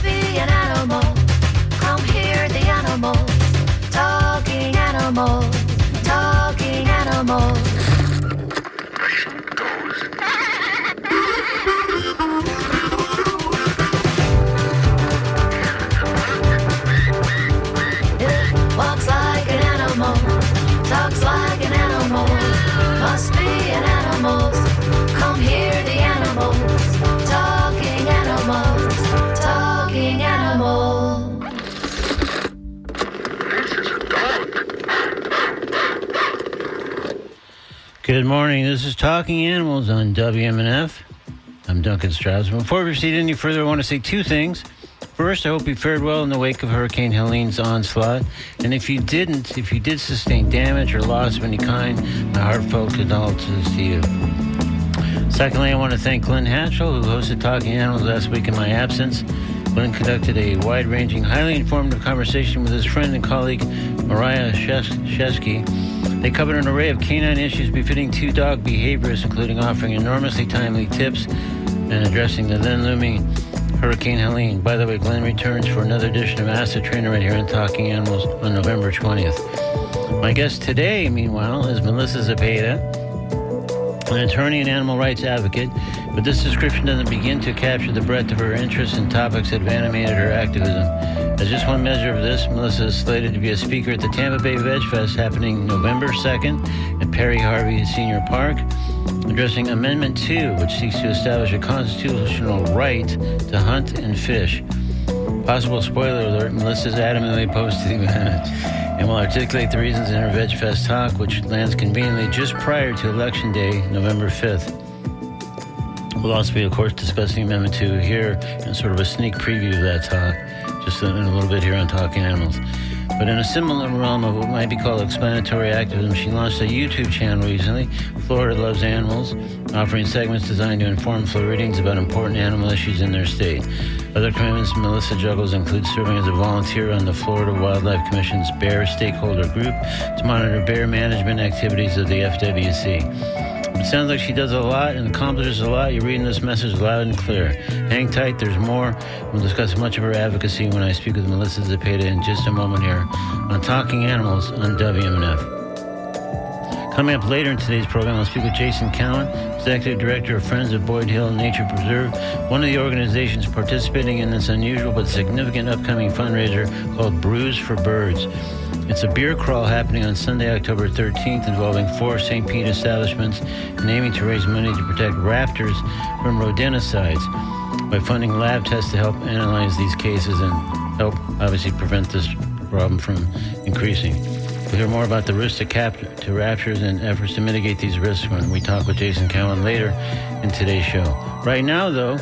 be an animal. Come hear the animal. Talking animal. Talking animal. It walks like an animal. Talks like an animal. Must be an animal. Come hear the animals. Talking animals. Talking animals. This is a dog. Good morning. This is Talking Animals on WMNF. I'm Duncan Strauss. Before we proceed any further, I want to say two things. First, I hope you fared well in the wake of Hurricane Helene's onslaught. And if you did sustain damage or loss of any kind, my heartfelt condolences to you. Secondly, I want to thank Glenn Hatchell, who hosted Talking Animals last week in my absence. Glenn conducted a wide-ranging, highly informative conversation with his friend and colleague, Mariah Shesky. They covered an array of canine issues befitting two dog behaviorists, including offering enormously timely tips and addressing the then-looming Hurricane Helene. By the way, Glenn returns for another edition of Asset Trainer right here on Talking Animals on November 20th. My guest today, meanwhile, is Melissa Zepeda, an attorney and animal rights advocate, but this description doesn't begin to capture the breadth of her interests and topics that have animated her activism. As just one measure of this, Melissa is slated to be a speaker at the Tampa Bay Veg Fest happening November 2nd at Perry Harvey Senior Park, addressing Amendment 2, which seeks to establish a constitutional right to hunt and fish. Possible spoiler alert, Melissa is adamantly opposed to the amendment and will articulate the reasons in her Veg Fest talk, which lands conveniently just prior to Election Day, November 5th. We'll also be, of course, discussing Amendment 2 here and sort of a sneak preview of that talk, just in a little bit here on Talking Animals. But in a similar realm of what might be called explanatory activism, she launched a YouTube channel recently, Florida Loves Animals, offering segments designed to inform Floridians about important animal issues in their state. Other commitments Melissa juggles include serving as a volunteer on the Florida Wildlife Commission's Bear Stakeholder Group to monitor bear management activities of the FWC. It sounds like she does a lot and accomplishes a lot. You're reading this message loud and clear. Hang tight, there's more. We'll discuss much of her advocacy when I speak with Melissa Zepeda in just a moment here on Talking Animals on WMNF. Coming up later in today's program, I'll speak with Jason Cowan, Executive Director of Friends of Boyd Hill Nature Preserve, one of the organizations participating in this unusual but significant upcoming fundraiser called Brews for Birds. It's a beer crawl happening on Sunday, October 13th, involving 4 St. Pete establishments and aiming to raise money to protect raptors from rodenticides by funding lab tests to help analyze these cases and help, obviously, prevent this problem from increasing. We'll hear more about the risks to raptors and efforts to mitigate these risks when we talk with Jason Cowan later in today's show. Right now, though,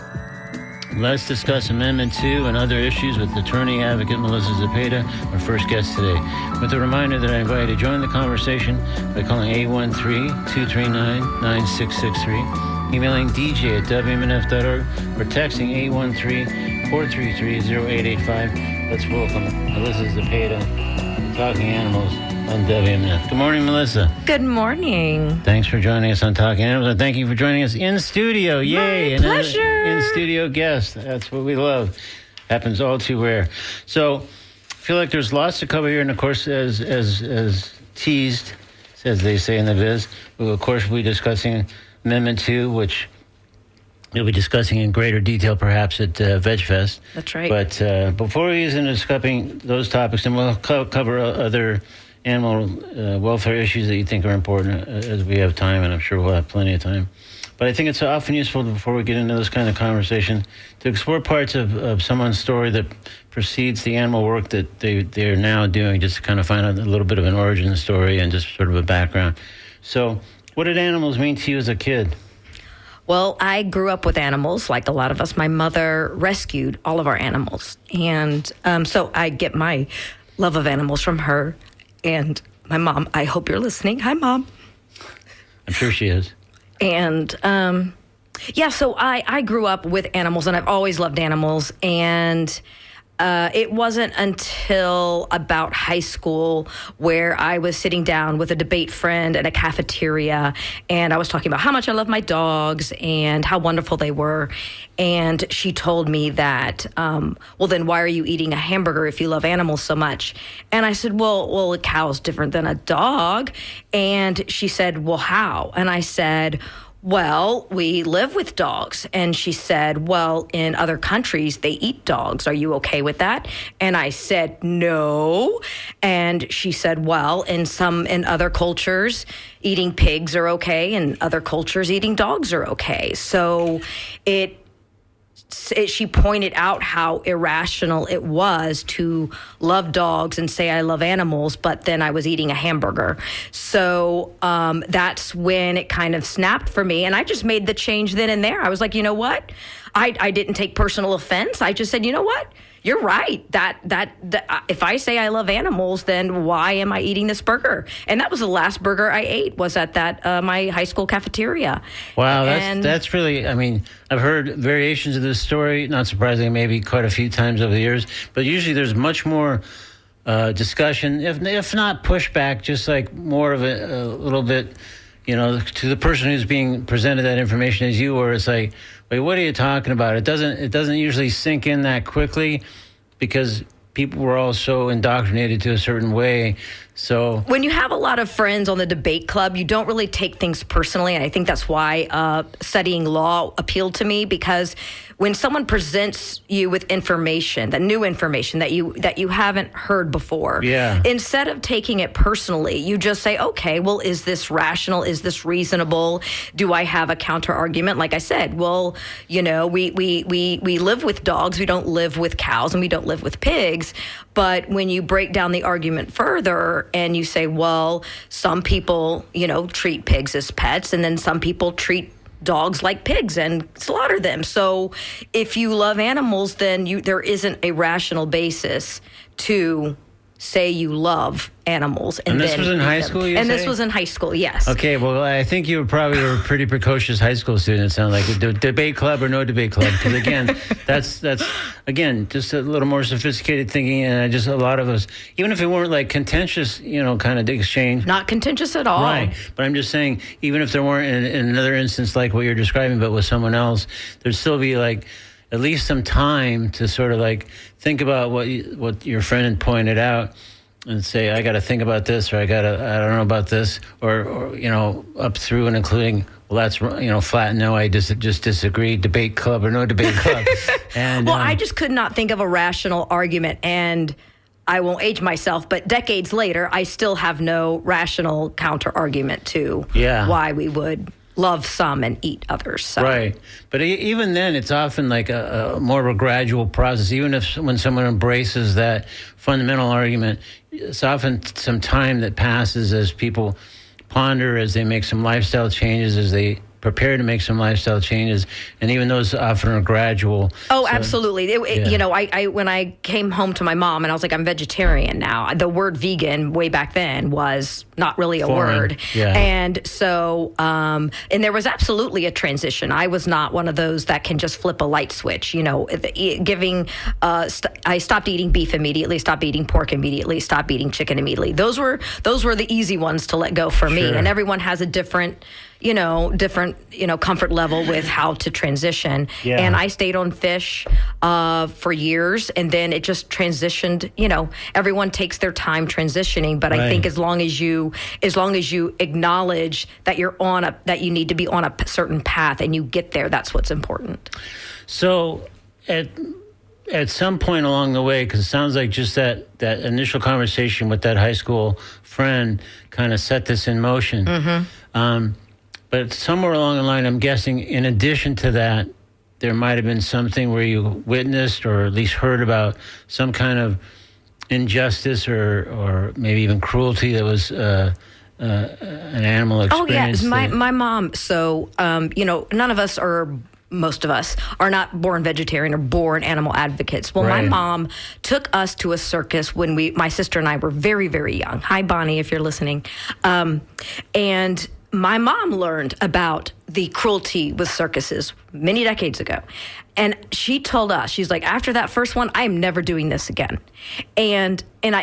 let's discuss Amendment 2 and other issues with attorney advocate Melissa Zepeda, our first guest today. With a reminder that I invite you to join the conversation by calling 813-239-9663, emailing DJ at WMNF.org, or texting 813-433-0885. Let's welcome Melissa Zepeda, Talking Animals on WMNF. Good morning, Melissa. Good morning. Thanks for joining us on Talking Animals, and thank you for joining us in studio. Yay! My pleasure. In-studio guest. That's what we love. Happens all too rare. So, I feel like there's lots to cover here, and of course, as teased, as they say in the biz, we'll of course be discussing Amendment 2, which you'll be discussing in greater detail perhaps at Veg Fest. That's right. But before we get into discussing those topics, then we'll cover other animal welfare issues that you think are important as we have time, and I'm sure we'll have plenty of time. But I think it's often useful before we get into this kind of conversation to explore parts of someone's story that precedes the animal work that they're now doing, just to kind of find out a little bit of an origin story and just sort of a background. So what did animals mean to you as a kid? Well, I grew up with animals, like a lot of us. My mother rescued all of our animals. And so I get my love of animals from her. And my mom, I hope you're listening. Hi, Mom. I'm sure she is. And, so I grew up with animals, and I've always loved animals. And It wasn't until about high school where I was sitting down with a debate friend at a cafeteria, and I was talking about how much I love my dogs and how wonderful they were. And she told me that, well, then why are you eating a hamburger if you love animals so much? And I said, well, a cow's different than a dog. And she said, well, how? And I said, well, we live with dogs. And she said, well, in other countries, they eat dogs. Are you okay with that? And I said, no. And she said, well, in other cultures, eating pigs are okay. In other cultures, eating dogs are okay. So she pointed out how irrational it was to love dogs and say I love animals, but then I was eating a hamburger. So that's when it kind of snapped for me. And I just made the change then and there. I was like, you know what? I didn't take personal offense. I just said, you know what? You're right. That if I say I love animals, then why am I eating this burger? And that was the last burger I ate, was at that my high school cafeteria. Wow, that's really. I mean, I've heard variations of this story. Not surprisingly, maybe quite a few times over the years. But usually, there's much more discussion, if not pushback, just like more of a little bit. To the person who's being presented that information as you were, it's like, wait, what are you talking about? It doesn't usually sink in that quickly because people were all so indoctrinated to a certain way. So when you have a lot of friends on the debate club, you don't really take things personally. And I think that's why studying law appealed to me, because when someone presents you with information, that new information that you haven't heard before, instead of taking it personally, you just say, okay, well, is this rational? Is this reasonable? Do I have a counter argument? Like I said, well, we live with dogs. We don't live with cows and we don't live with pigs. But when you break down the argument further and you say, well, some people, treat pigs as pets, and then some people treat dogs like pigs and slaughter them. So if you love animals, then there isn't a rational basis to say you love animals. And this was in high school, you say? This was in high school, yes. Okay, well, I think you probably were a pretty precocious high school student, it sounded like. Debate club or no debate club? Because, again, that's again, just a little more sophisticated thinking. And just a lot of us, even if it weren't like contentious, kind of exchange. Not contentious at all. Right. But I'm just saying, even if there weren't in another instance like what you're describing, but with someone else, there'd still be like at least some time to sort of like think about what your friend had pointed out and say, I got to think about this, or I don't know about this, or up through and including, well, that's, flat no, I just disagree, debate club or no debate club. And well, I just could not think of a rational argument, and I won't age myself, but decades later, I still have no rational counter argument to why we would love some and eat others. So. Right. But even then, it's often like a more of a gradual process. Even when someone embraces that fundamental argument, it's often some time that passes as people ponder, as they make some lifestyle changes, as they prepare to make some lifestyle changes, and even those often are gradual. Oh, so, absolutely. I when I came home to my mom and I was like, I'm vegetarian now. The word vegan way back then was not really a word. Yeah. And so, and there was absolutely a transition. I was not one of those that can just flip a light switch. I stopped eating beef immediately, stopped eating pork immediately, stopped eating chicken immediately. Those were the easy ones to let go for me. And everyone has a different comfort level with how to transition. Yeah. And I stayed on fish for years, and then it just transitioned. Everyone takes their time transitioning, but I think as long as you acknowledge that that you need to be on a certain path and you get there, that's what's important. So at some point along the way, because it sounds like just that initial conversation with that high school friend kind of set this in motion. Mm-hmm. But somewhere along the line, I'm guessing, in addition to that, there might have been something where you witnessed or at least heard about some kind of injustice or maybe even cruelty that was an animal experience. Oh, yeah, my mom. So, none of us most of us are not born vegetarian or born animal advocates. Well, my mom took us to a circus when my sister and I were very, very young. Hi, Bonnie, if you're listening. And my mom learned about the cruelty with circuses many decades ago. And she told us, she's like, after that first one, I am never doing this again. And then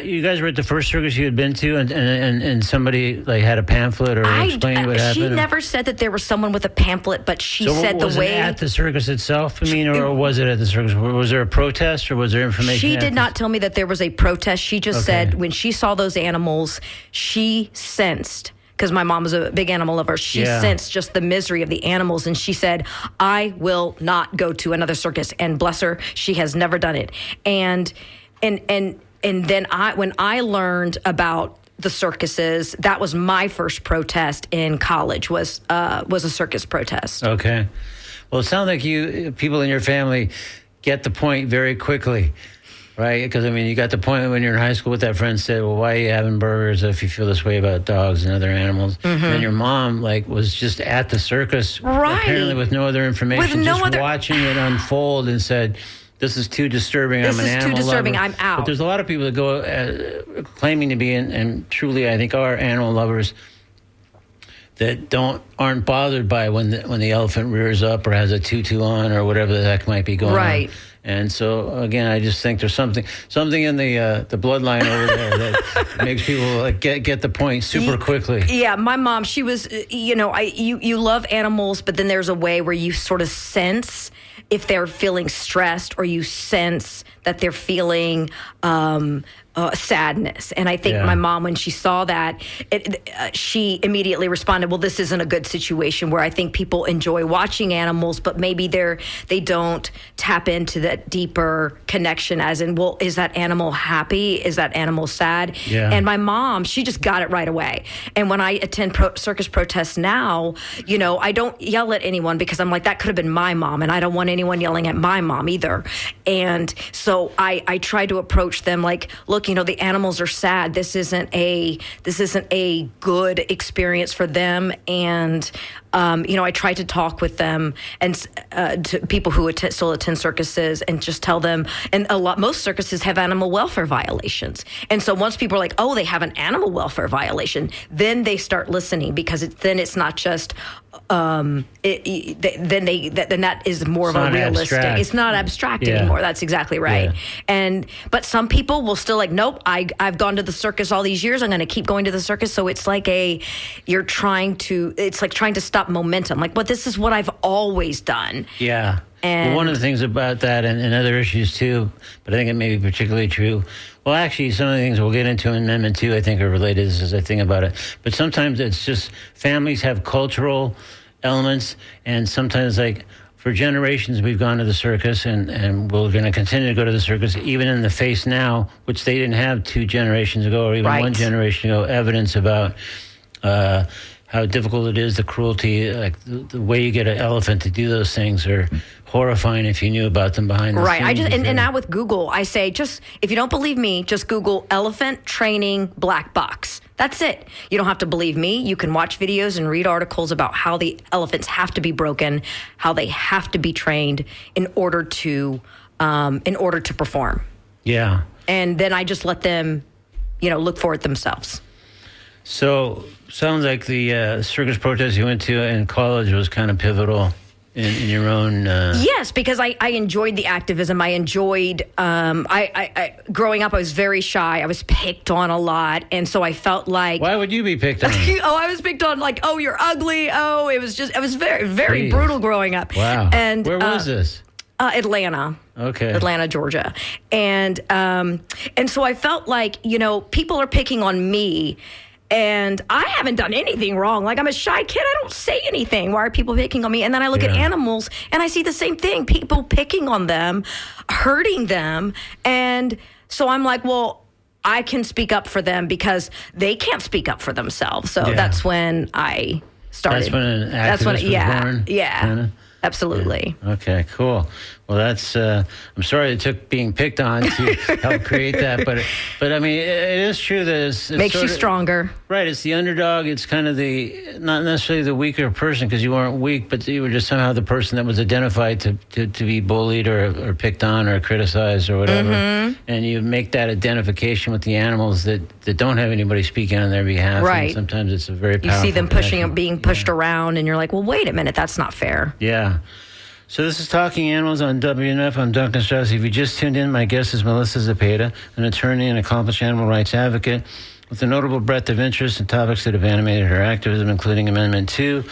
you guys were at the first circus you had been to, and somebody like had a pamphlet or explained what happened. She never said that there was someone with a pamphlet, but she said the way. Was it at the circus itself? I mean, or was it at the circus? Was there a protest, or was there information? She did not tell me that there was a protest. She just said when she saw those animals, she sensed. Because my mom was a big animal lover, she sensed just the misery of the animals, and she said, "I will not go to another circus." And bless her, she has never done it. And then when I learned about the circuses, that was my first protest in college. Was a circus protest. Okay, well, it sounds like people in your family get the point very quickly. Right, because I mean, you got the point when you're in high school with that friend said, "Well, why are you having burgers if you feel this way about dogs and other animals?" Mm-hmm. And your mom was just at the circus, apparently with no other information, watching it unfold, and said, "This is too disturbing. I'm an animal too disturbing. lover." I'm out. But there's a lot of people that go claiming to be, and truly, I think, are animal lovers that aren't bothered by when the elephant rears up or has a tutu on or whatever the heck might be going on. And so, again, I just think there's something in the bloodline over there that makes people get the point super quickly. Yeah, my mom, she was, you love animals, but then there's a way where you sort of sense if they're feeling stressed, or you sense that they're feeling sadness. And I think my mom, when she saw that, she immediately responded, well, this isn't a good situation, where I think people enjoy watching animals, but maybe they don't tap into that deeper connection, as in, well, is that animal happy? Is that animal sad? Yeah. And my mom, she just got it right away. And when I attend circus protests now, I don't yell at anyone, because I'm like, that could have been my mom, and I don't want anyone yelling at my mom either. And so I try to approach them like, look, the animals are sad. This isn't a good experience for them. And I try to talk with them and to people who still attend circuses, and just tell them. And most circuses have animal welfare violations. And so once people are like, oh, they have an animal welfare violation, then they start listening, because then it's not just. Then that is more of a realistic. Abstract. It's not abstract anymore. That's exactly right. Yeah. But some people will still like, nope, I've gone to the circus all these years, I'm going to keep going to the circus. So it's like it's like trying to stop momentum. Like, but this is what I've always done. Yeah. And one of the things about that, and other issues too, but I think it may be particularly true. Well, actually, some of the things we'll get into in Amendment 2, I think, are related as I think about it. But sometimes it's just families have cultural elements, and sometimes, like, for generations, we've gone to the circus, and we're going to continue to go to the circus, even in the face now, which they didn't have 2 generations ago, or even 1 generation ago, evidence about how difficult it is, the cruelty, like the way you get an elephant to do those things are horrifying if you knew about them behind the scenes. Right. And now with Google, I say, just if you don't believe me, just Google elephant training black box. That's it. You don't have to believe me. You can watch videos and read articles about how the elephants have to be broken, how they have to be trained in order to perform. Yeah. And then I just let them, look for it themselves. So, sounds like the circus protest you went to in college was kind of pivotal in your own... Yes, because I enjoyed the activism. I enjoyed... I growing up, I was very shy. I was picked on a lot, and so I felt like... Why would you be picked on? I was picked on like, oh, you're ugly. Oh, it was very, very brutal growing up. Wow. And where was this? Atlanta. Okay. Atlanta, Georgia. And so I felt like, people are picking on me, and I haven't done anything wrong. Like, I'm a shy kid. I don't say anything. Why are people picking on me? And then I look at animals, and I see the same thing. People picking on them, hurting them. And so I'm like, well, I can speak up for them, because they can't speak up for themselves. So that's when I started. That's when an activist was born? Yeah. Absolutely. Yeah. Okay, cool. Well, that's. I'm sorry it took being picked on to help create that, but I mean, it is true that it's Makes you stronger. Right. It's the underdog. It's kind of not necessarily the weaker person because you weren't weak, but you were just somehow the person that was identified to be bullied or picked on or criticized or whatever. And you make that identification with the animals that don't have anybody speaking on their behalf. Right. And sometimes it's a very powerful You see them connection. being pushed around, and you're like, well, wait a minute, that's not fair. Yeah. So this is Talking Animals on WNF. I'm Duncan Strauss. If you just tuned in, my guest is Melissa Zepeda, an attorney and accomplished animal rights advocate with a notable breadth of interests and topics that have animated her activism, including Amendment 2,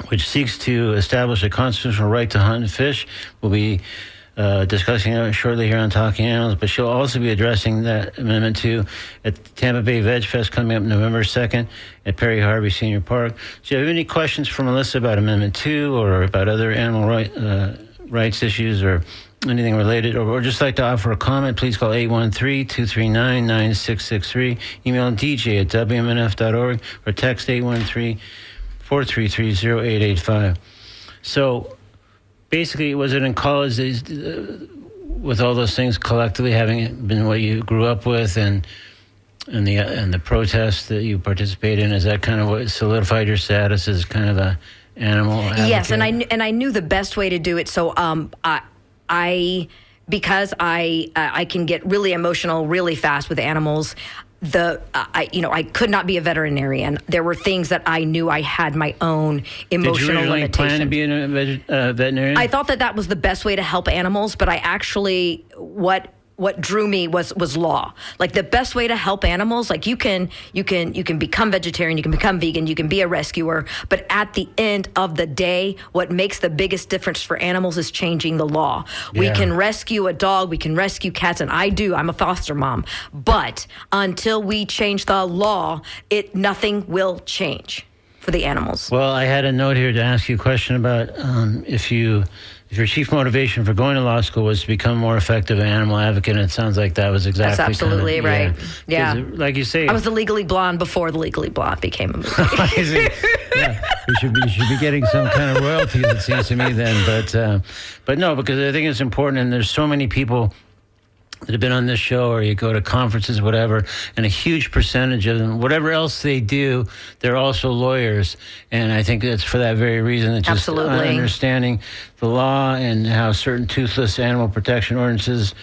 which seeks to establish a constitutional right to hunt and fish. We'll be discussing it shortly here on Talking Animals, but she'll also be addressing that Amendment 2 at the Tampa Bay Veg Fest coming up November 2nd at Perry Harvey Senior Park. So if you have any questions for Melissa about Amendment 2 or about other animal rights issues or anything related, or just like to offer a comment, please call 813-239-9663, email DJ at WMNF.org, or text 813-433-0885. So basically, was it in college with all those things collectively having been what you grew up with and the protests that you participated in, is that kind of what solidified your status as kind of a animal advocate? Yes, and I knew the best way to do it. So because I can get really emotional really fast with animals. I could not be a veterinarian. There were things that I knew I had my own emotional limitations. Did you originally plan to be a veterinarian? I thought that was the best way to help animals, but I actually what drew me was law. Like the best way to help animals, like you can become vegetarian, you can become vegan, you can be a rescuer, but at the end of the day, what makes the biggest difference for animals is changing the law. Yeah. We can rescue a dog, we can rescue cats, and I'm a foster mom. But until we change the law, nothing will change for the animals. Well, I had a note here to ask you a question about if your chief motivation for going to law school was to become a more effective animal advocate, and it sounds like that was exactly That's absolutely right. Yeah. Like you say, I was the Legally Blonde before the Legally Blonde became a movie. Yeah, you should be getting some kind of royalties, it seems to me then. But no, because I think it's important, and there's so many people that have been on this show, or you go to conferences, whatever, and a huge percentage of them, whatever else they do, they're also lawyers. And I think that's for that very reason. It's just understanding the law and how certain toothless animal protection ordinances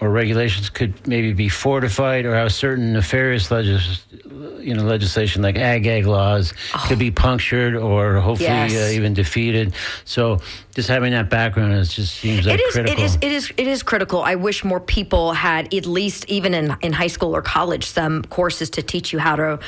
or regulations could maybe be fortified, or how certain nefarious legislation like ag laws could be punctured or hopefully even defeated. So just having that background just seems like critical. It is critical. I wish more people had, at least even in high school or college, some courses to teach you how to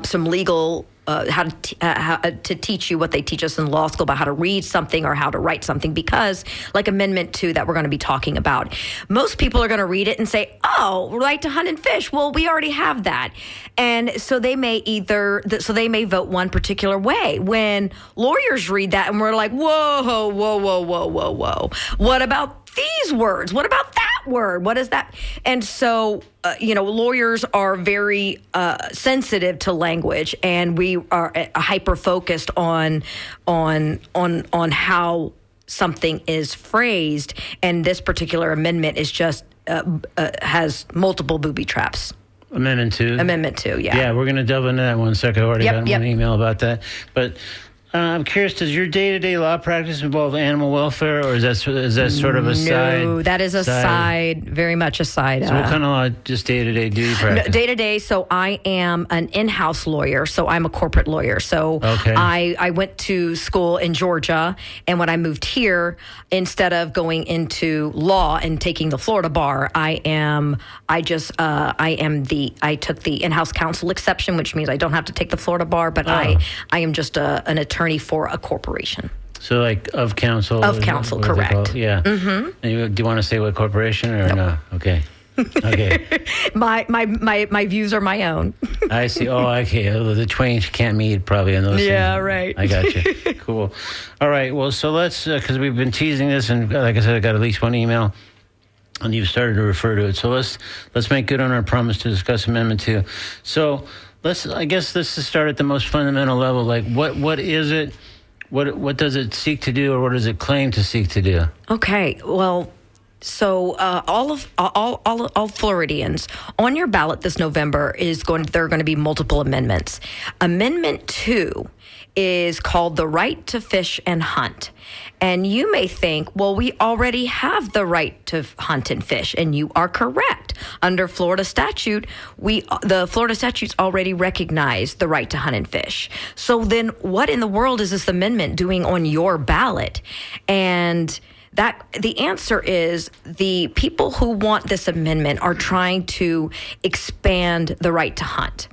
some legal. How to teach you what they teach us in law school about how to read something or how to write something, because like Amendment 2 that we're going to be talking about, most people are going to read it and say, oh, right to hunt and fish. Well, we already have that. And so they may vote one particular way. When lawyers read that and we're like, whoa. What about these words? What about that word? What is that? And so, lawyers are very sensitive to language, and we are hyper focused on how something is phrased. And this particular amendment is just has multiple booby traps. Amendment 2? Amendment 2, yeah. Yeah, we're going to delve into that one second. I already got one email about that. But I'm curious, does your day-to-day law practice involve animal welfare, or is that sort of a side? No, that is a side, very much a side. So what kind of law, just day-to-day, do you practice? No, day-to-day, so I am an in-house lawyer, so I'm a corporate lawyer. So I went to school in Georgia, and when I moved here, instead of going into law and taking the Florida bar, I took the in-house counsel exception, which means I don't have to take the Florida bar, but I am just an attorney for a corporation. So like of counsel? Of counsel, correct. Yeah. Mm-hmm. Do you want to say what corporation or no? Okay. Okay. my views are my own. I see. Oh, okay. The twain can't meet probably in those things. Yeah, right. I got you. Cool. All right. Well, so let's, because we've been teasing this, and like I said, I got at least one email, and you've started to refer to it. So let's make good on our promise to discuss Amendment 2. So let's start at the most fundamental level. Like, what is it? What does it seek to do, or what does it claim to seek to do? Okay, well, so all Floridians on your ballot this November there are going to be multiple amendments. Amendment 2 is called the right to fish and hunt. And you may think, well, we already have the right to hunt and fish, and you are correct. Under Florida statute, the Florida statutes already recognize the right to hunt and fish. So then what in the world is this amendment doing on your ballot? And the answer is the people who want this amendment are trying to expand the right to hunt.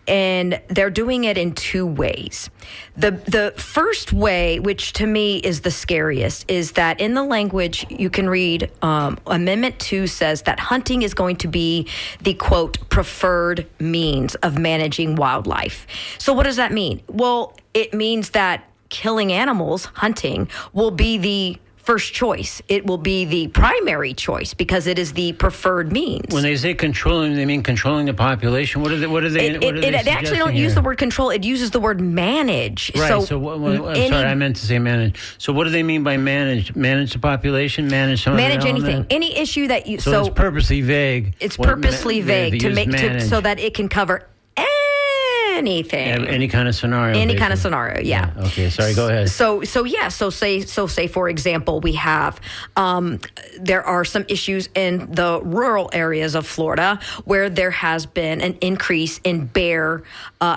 And they're doing it in 2 ways. The first way, which to me is the scariest, is that in the language you can read, Amendment 2 says that hunting is going to be the, quote, preferred means of managing wildlife. So what does that mean? Well, it means that killing animals, hunting, will be the first choice. It will be the primary choice because it is the preferred means. When they say controlling, they mean controlling the population. What are they? It actually don't use the word control. It uses the word manage. Right. I'm sorry, I meant to say manage. So what do they mean by manage? Manage the population? Manage some manage other anything. element? Any issue that you. So it's purposely vague. It's purposely vague so that it can cover anything. Any kind of scenario. Any kind of scenario, yeah. Okay, sorry, go ahead. So say for example, we have there are some issues in the rural areas of Florida where there has been an increase in bear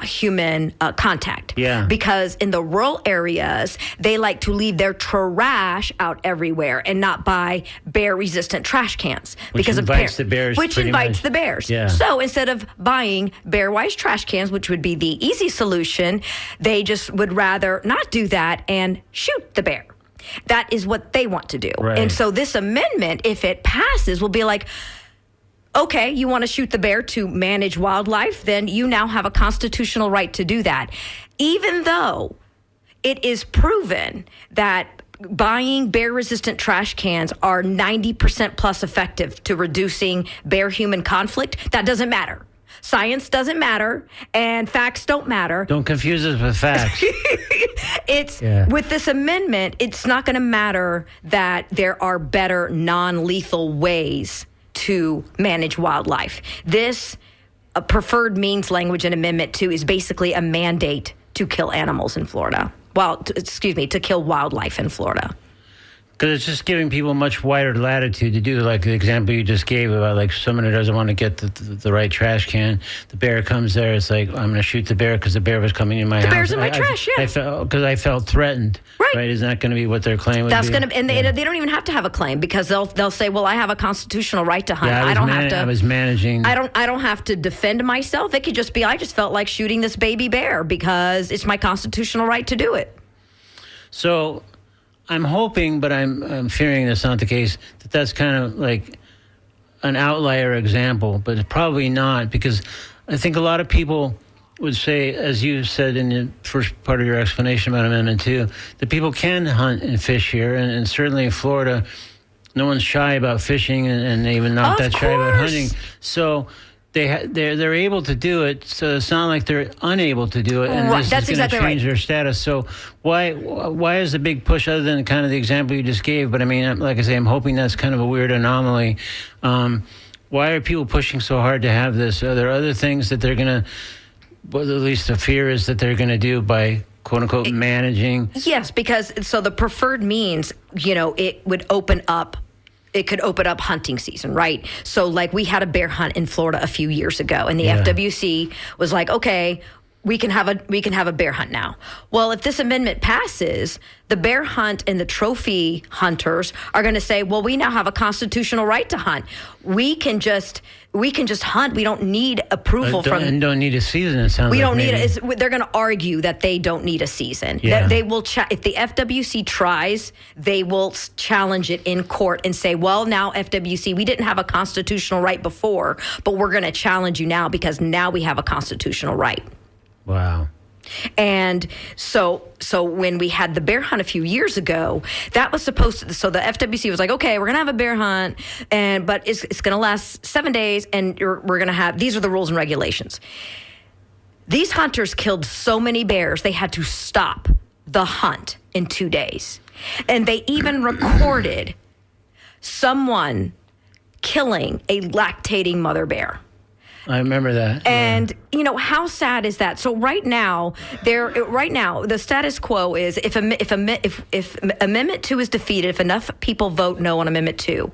human contact. Yeah. Because in the rural areas, they like to leave their trash out everywhere and not buy bear-resistant trash cans. Which invites the bears. Which invites the bears. Yeah. So instead of buying bear-wise trash cans, which would be the easy solution, they just would rather not do that and shoot the bear. That is what they want to do. Right. And so this amendment, if it passes, will be like, okay, you want to shoot the bear to manage wildlife, then you now have a constitutional right to do that. Even though it is proven that buying bear-resistant trash cans are 90% plus effective to reducing bear-human conflict, that doesn't matter. Science doesn't matter, and facts don't matter. Don't confuse us with facts. With this amendment, it's not going to matter that there are better non-lethal ways to manage wildlife. This preferred means language in Amendment 2 is basically a mandate to kill animals in Florida. To kill wildlife in Florida. Because it's just giving people much wider latitude to do, like the example you just gave about like someone who doesn't want to get the right trash can. The bear comes there. It's like, I'm going to shoot the bear because the bear was coming in my house. The bear's in my trash, yeah. Because I felt threatened. Right. Isn't that going to be what their claim would be? They don't even have to have a claim because they'll say, well, I have a constitutional right to hunt. Yeah, I was managing. I don't have to defend myself. It could just be, I just felt like shooting this baby bear because it's my constitutional right to do it. So I'm hoping, but I'm fearing that's not the case, that's kind of like an outlier example, but it's probably not, because I think a lot of people would say, as you said in the first part of your explanation about Amendment 2, that people can hunt and fish here, and certainly in Florida, no one's shy about fishing, and even not that shy about hunting. So they're able to do it, so it's not like they're unable to do it, and this is going to change their status. So why is the big push, other than kind of the example you just gave? But I mean, like I say, I'm hoping that's kind of a weird anomaly. Why are people pushing so hard to have this? Are there other things that they're going to, well, at least the fear is that they're going to do by quote-unquote managing? Yes, because so the preferred means, it would open up. It could open up hunting season, right? So like we had a bear hunt in Florida a few years ago, and the FWC was like, okay, we can have a bear hunt now. Well, if this amendment passes, the bear hunt and the trophy hunters are going to say, well, we now have a constitutional right to hunt. We can just hunt. We don't need approval and don't need a season. It sounds. We like don't maybe. need it. They're going to argue that they don't need a season. Yeah. They will. If the FWC tries, they will challenge it in court and say, well, now FWC, we didn't have a constitutional right before, but we're going to challenge you now because now we have a constitutional right. Wow. And so when we had the bear hunt a few years ago, that was supposed to, so the FWC was like, okay, we're going to have a bear hunt, but it's going to last 7 days, and we're going to have, these are the rules and regulations. These hunters killed so many bears, they had to stop the hunt in 2 days. And they even recorded someone killing a lactating mother bear. I remember that. And how sad is that? So right now, the status quo is if Amendment 2 is defeated, if enough people vote no on Amendment 2,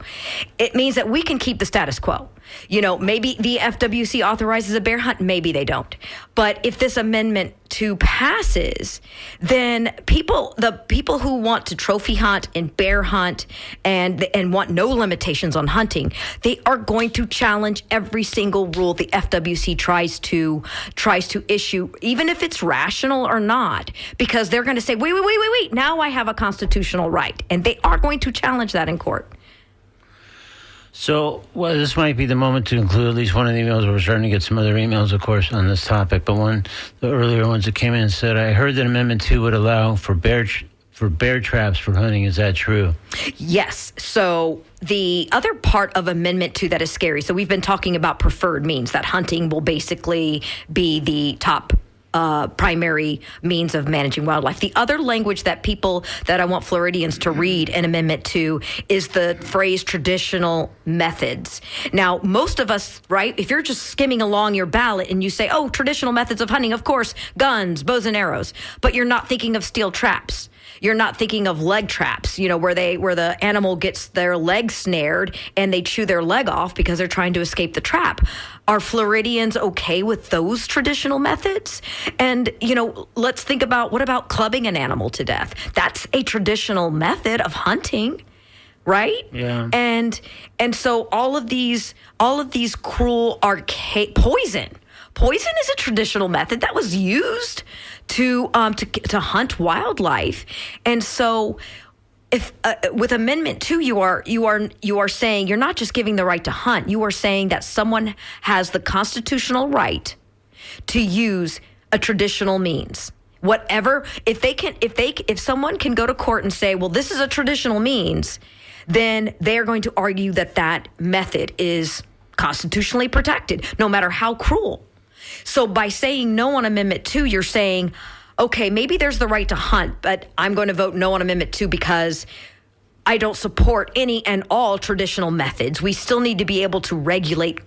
it means that we can keep the status quo. Maybe the FWC authorizes a bear hunt, maybe they don't. But if this Amendment 2 passes, then the people who want to trophy hunt and bear hunt and want no limitations on hunting, they are going to challenge every single rule the FWC tries to issue, even if it's rational or not, because they're going to say, wait, now I have a constitutional right. And they are going to challenge that in court. So, this might be the moment to include at least one of the emails. We're starting to get some other emails, of course, on this topic. But the earlier ones that came in said, I heard that Amendment 2 would allow for bear traps for hunting. Is that true? Yes. So the other part of Amendment 2 that is scary, so we've been talking about preferred means, that hunting will basically be the top primary means of managing wildlife. The other language that I want Floridians to read in Amendment 2 is the phrase traditional methods. Now, most of us, right, if you're just skimming along your ballot and you say, oh, traditional methods of hunting, of course, guns, bows and arrows, but you're not thinking of steel traps. You're not thinking of leg traps, where the animal gets their leg snared and they chew their leg off because they're trying to escape the trap. Are Floridians okay with those traditional methods? And, let's think about, what about clubbing an animal to death? That's a traditional method of hunting, right? Yeah. And so all of these cruel poison is a traditional method that was used to hunt wildlife. And so if with Amendment 2 you are saying you're not just giving the right to hunt, you are saying that someone has the constitutional right to use a traditional means. Whatever, if someone can go to court and say, well, this is a traditional means, then they are going to argue that method is constitutionally protected, no matter how cruel. So by saying no on Amendment 2, you're saying, okay, maybe there's the right to hunt, but I'm going to vote no on Amendment 2 because I don't support any and all traditional methods. We still need to be able to regulate,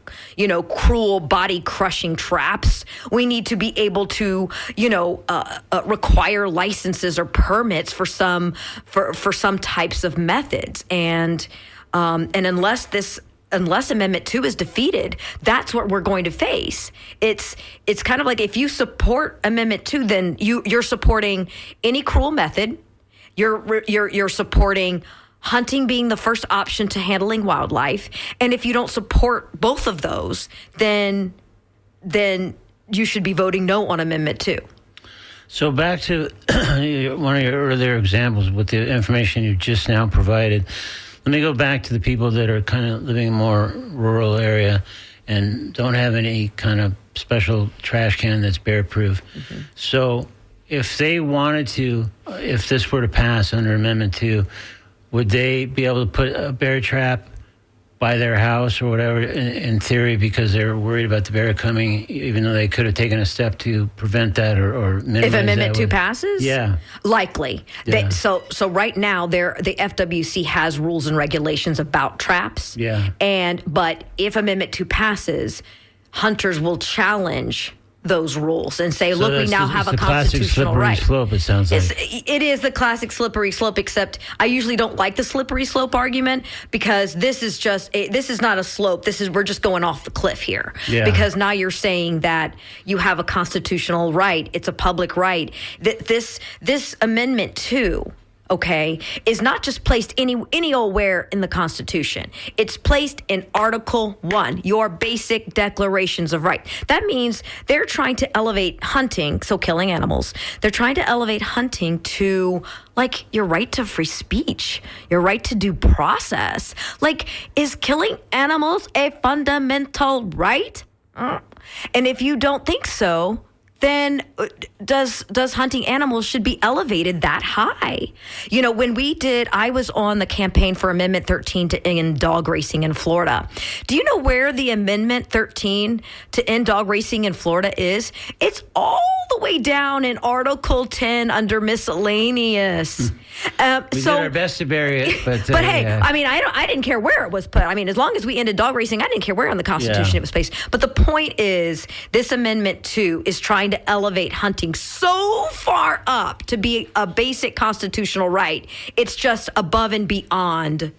cruel body-crushing traps. We need to be able to, require licenses or permits for some types of methods. And unless Amendment 2 is defeated, that's what we're going to face. It's kind of like if you support Amendment 2, then you're supporting any cruel method. You're supporting hunting being the first option to handling wildlife. And if you don't support both of those, then you should be voting no on Amendment 2. So back to one of your earlier examples with the information you just now provided. Let me go back to the people that are kind of living in a more rural area and don't have any kind of special trash can that's bear-proof. Mm-hmm. So if they wanted to, if this were to pass under Amendment 2, would they be able to put a bear trap by their house or whatever, in theory, because they're worried about the bear coming, even though they could have taken a step to prevent that or minimize if Amendment that 2 passes? Yeah. Likely. Yeah. So right now, the FWC has rules and regulations about traps. Yeah. But if Amendment 2 passes, hunters will challenge those rules and say, look, we now have a constitutional right. Classic slippery slope, it sounds like. It is the classic slippery slope, except I usually don't like the slippery slope argument because this is not a slope. We're just going off the cliff here. Yeah. Because now you're saying that you have a constitutional right. It's a public right. This Amendment 2, okay, is not just placed any old where in the Constitution. It's placed in Article 1, your basic declarations of right. That means they're trying to elevate hunting, so killing animals. They're trying to elevate hunting to, like, your right to free speech, your right to due process. Like, is killing animals a fundamental right? And if you don't think so, then does hunting animals should be elevated that high? When I was on the campaign for Amendment 13 to end dog racing in Florida. Do you know where the Amendment 13 to end dog racing in Florida is? It's all the way down in Article 10 under miscellaneous. We did our best to bury it, but hey, yeah. I mean, I didn't care where it was put. I mean, as long as we ended dog racing, I didn't care where in the Constitution Yeah. it was placed. But the point is, this Amendment 2 is trying to elevate hunting so far up to be a basic constitutional right. It's just above and beyond.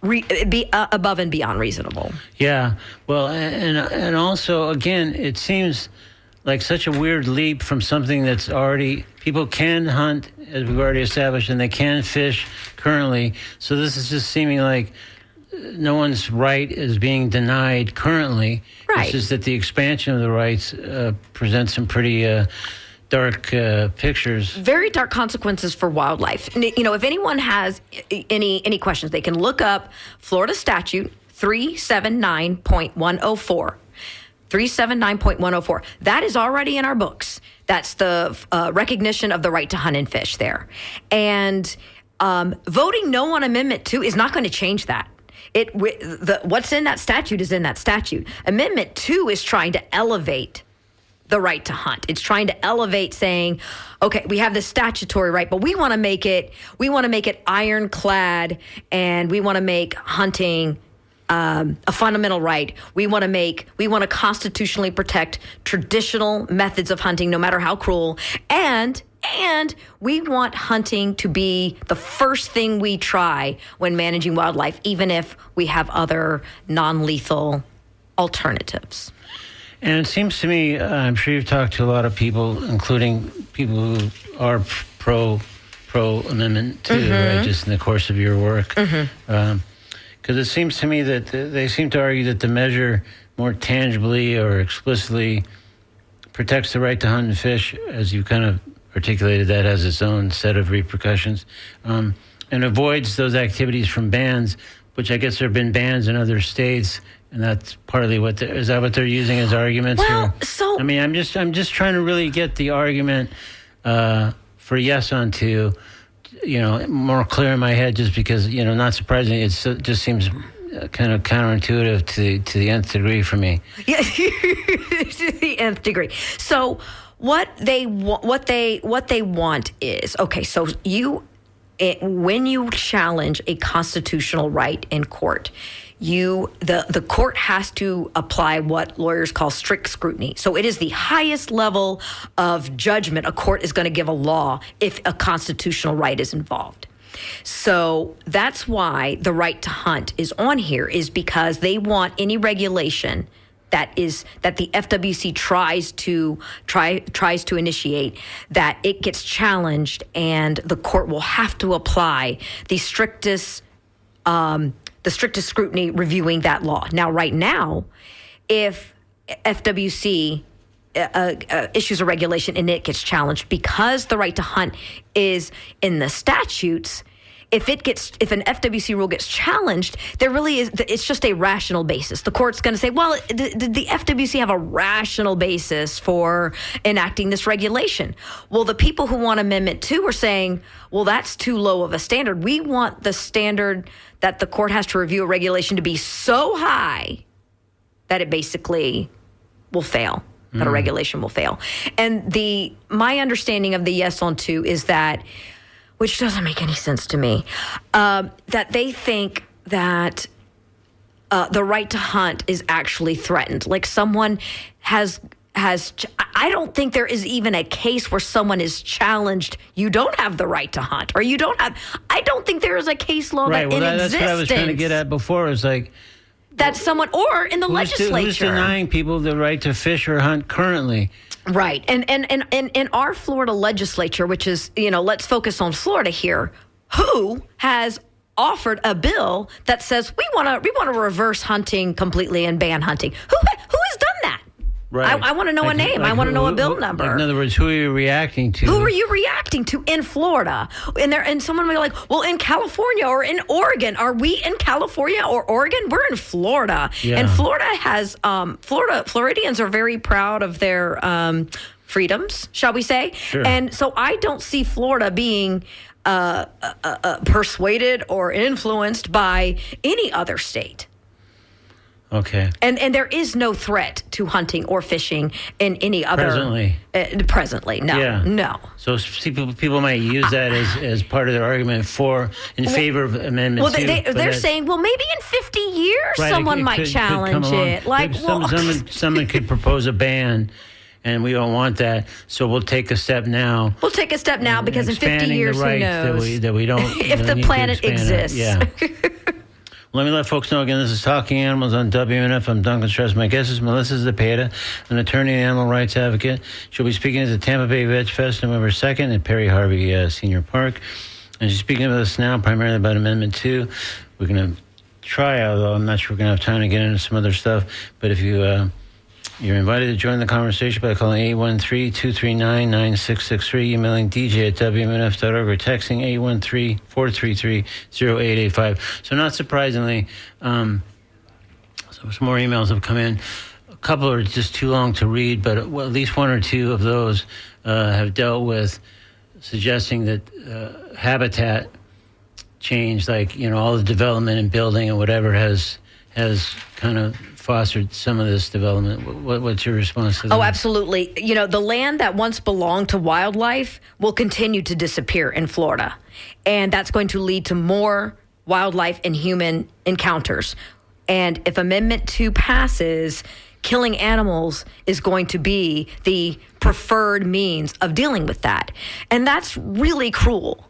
Above and beyond reasonable. Yeah, well, and also, again, it seems like such a weird leap from something that's already, people can hunt, as we've already established, and they can fish currently. So this is just seeming like no one's right is being denied currently. Right. It's just that the expansion of the rights presents some pretty dark pictures. Very dark consequences for wildlife. And, you know, if anyone has any questions, they can look up Florida Statute 379.104. 379.104. That is already in our books. That's the recognition of the right to hunt and fish there. And voting no on Amendment 2 is not going to change that. What's in that statute is in that statute. Amendment 2 is trying to elevate the right to hunt. It's trying to elevate, saying, okay, we have this statutory right, but we want to make it ironclad, and we want to make hunting a fundamental right. We want to constitutionally protect traditional methods of hunting, no matter how cruel, and we want hunting to be the first thing we try when managing wildlife, even if we have other non-lethal alternatives. And it seems to me, I'm sure you've talked to a lot of people, including people who are pro Amendment 2, right, just in the course of your work. Because it seems to me that they seem to argue that the measure more tangibly or explicitly protects the right to hunt and fish, as you kind of articulated, that has its own set of repercussions, and avoids those activities from bans, which I guess there have been bans in other states. And that's partly is that what they're using as arguments? Well, I mean, I'm just trying to really get the argument for yes on 2, more clear in my head, just because, not surprisingly, it just seems kind of counterintuitive to the nth degree for me. Yeah, to the nth degree. So what they want is, okay, so when you challenge a constitutional right in court, the court has to apply what lawyers call strict scrutiny. So it is the highest level of judgment a court is going to give a law if a constitutional right is involved. So that's why the right to hunt is on here, is because they want any regulation that the FWC tries to initiate, that it gets challenged, and the court will have to apply the strictest scrutiny reviewing that law. Now, right now, if FWC issues a regulation and it gets challenged, because the right to hunt is in the statutes, if an FWC rule gets challenged, it's just a rational basis. The court's going to say, well, did the FWC have a rational basis for enacting this regulation? Well, the people who want Amendment 2 are saying, well, that's too low of a standard. We want the standard that the court has to review a regulation to be so high that it basically will fail, that a regulation will fail. And my understanding of the yes on 2 is that, which doesn't make any sense to me, that they think that the right to hunt is actually threatened. Like someone has. I don't think there is even a case where someone is challenged. You don't have the right to hunt, or you don't have. I don't think there is a case law right. that in That's existence. what I was trying to get at before. Is like that someone, or in the legislature, who's denying people the right to fish or hunt currently? Right. And in our Florida legislature, which is, let's focus on Florida here, who has offered a bill that says we want to reverse hunting completely and ban hunting? Who has done that? Right. I want to know a name. I want to know a bill number. In other words, who are you reacting to? Who are you reacting to in Florida? And someone will be like, well, in California or in Oregon. Are we in California or Oregon? We're in Florida. Yeah. And Florida has, Floridians are very proud of their freedoms, shall we say. Sure. And so I don't see Florida being persuaded or influenced by any other state. Okay. And there is no threat to hunting or fishing in any other... Presently, no. Yeah. No. So people might use that as part of their argument in favor of Amendment 2. Well, they're saying, well, maybe in 50 years someone might challenge it. Like, someone could propose a ban, and we don't want that, so we'll take a step now. We'll take a step now because in 50 years, who knows? That we don't... if the planet exists. Yeah. Let me let folks know again, this is Talking Animals on WMNF. I'm Duncan Strauss. My guest is Melissa Zepeda, an attorney and animal rights advocate. She'll be speaking at the Tampa Bay Veg Fest November 2nd at Perry Harvey Senior Park. And she's speaking with us now primarily about Amendment 2. We're going to try, although I'm not sure we're going to have time to get into some other stuff. But if you're invited to join the conversation by calling 813-239-9663, emailing dj@wmnf.org, or texting 813-433-0885. So not surprisingly, some more emails have come in. A couple are just too long to read, but at least one or two of those have dealt with suggesting that habitat change, like, all the development and building and whatever has kind of fostered some of this development. What's your response to that? Oh, absolutely. The land that once belonged to wildlife will continue to disappear in Florida. And that's going to lead to more wildlife and human encounters. And if Amendment 2 passes, killing animals is going to be the preferred means of dealing with that. And that's really cruel.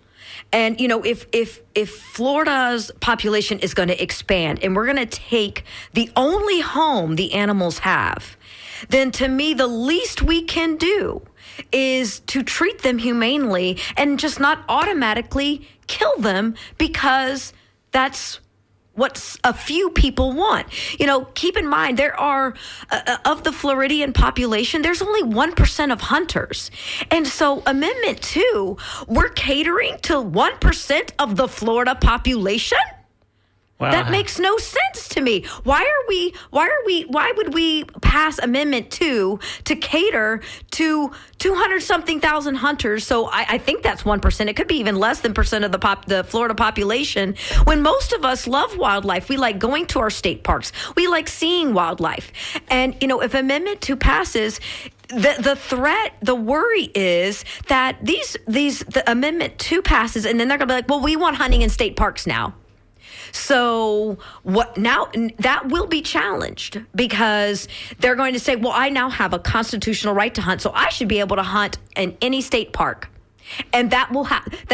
And, if Florida's population is going to expand and we're going to take the only home the animals have, then to me, the least we can do is to treat them humanely and just not automatically kill them because that's what a few people want. Keep in mind, there are, of the Floridian population, there's only 1% of hunters. And so Amendment 2, we're catering to 1% of the Florida population? Wow. That makes no sense to me. Why would we pass Amendment 2 to cater to 200-something thousand hunters? So I think that's 1%. It could be even less than percent of the Florida population. When most of us love wildlife, we like going to our state parks. We like seeing wildlife. And, if Amendment 2 passes, the threat, the worry is that the Amendment 2 passes, and then they're going to be like, well, we want hunting in state parks now. So what now? That will be challenged because they're going to say, well, I now have a constitutional right to hunt, so I should be able to hunt in any state park. And that will